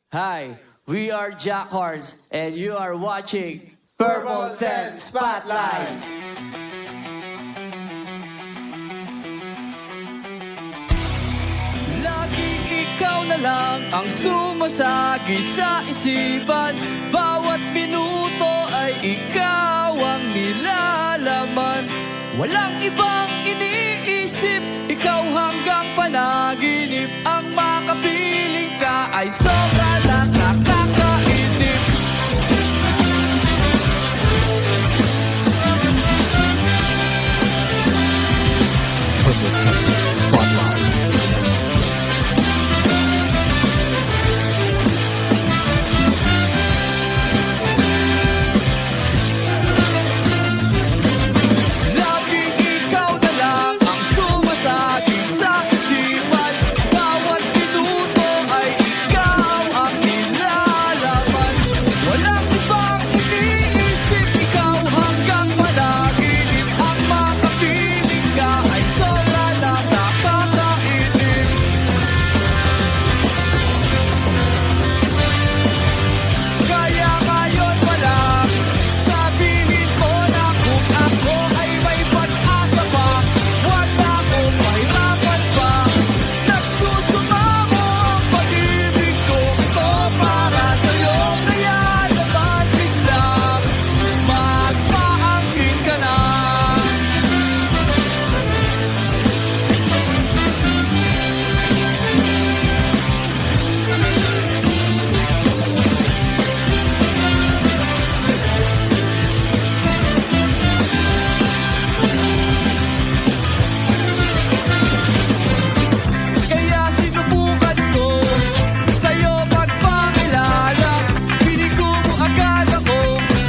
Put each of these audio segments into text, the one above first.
Hi, we are Jack Horse, and you are watching Purple 10 Spotlight. Laging ikaw na lang ang sumasagi sa isipan. Bawat minuto ay ikaw ang nilalaman. Walang ibang iniisip, ikaw hanggang panaginip. Ang makapiling ka ay sobra lang nakakainip. Laging ikaw na lang ang sumasagi sa isipan. Bawat minuto ay ikaw ang nilalaman. Walang ibang iniisip, ikaw hanggang panaginip. Ang makapiling ka ay sobra lang nakakainip. Kaya ngayon wala, sabihin mo na kung ako ay may pag-asa pa. Huwag na akong mahirapan pa. Nagsusumamo ang pag-ibig ko, ito para sa'yo. Kaya naman biglang magpaangkin ka na. Kaya sinubukan ko sa'yo magpakilala. Pinigo mo agad ako,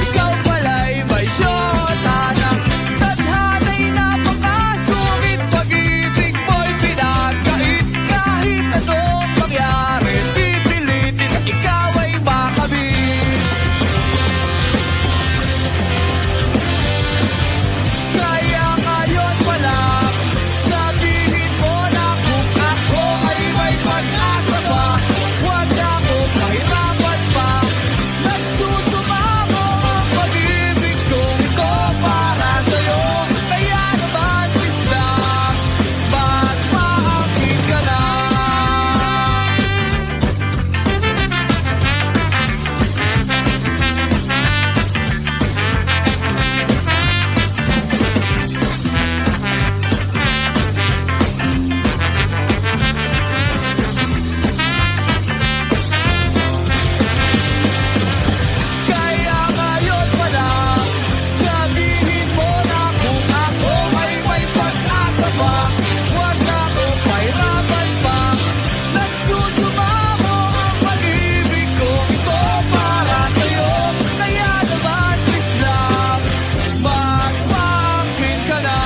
ikaw pala'y may syota na. Tadhana'y napakasungit, pag-ibig mo'y pinagkait. Kahit anong mangyari, pipilitin at ikaw ay makabit. Kaya ngayon wala, sabihin mo na kung ako ay may pag-asa pa. Huwag na akong mahirapan pa. Nagsusumamo ang pag-ibig kong ito para sa'yo. Kaya naman biglang magpaangkin ka na. Kaya ngayon wala, sabihin mo na kung ako ay may pag-asa pa. Huwag na akong mahirapan pa. Nagsusumamo ang pag-ibig ko, ito para sa'yo. Kaya naman biglang magpaangkin ka na.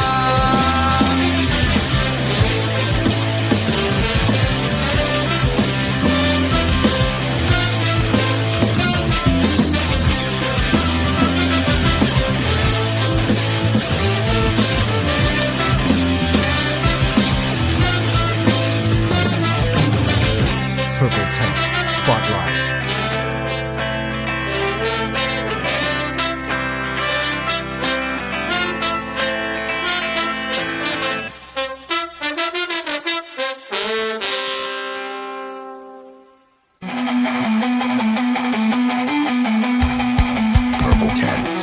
Purple Tent Spotlight. Purple Tent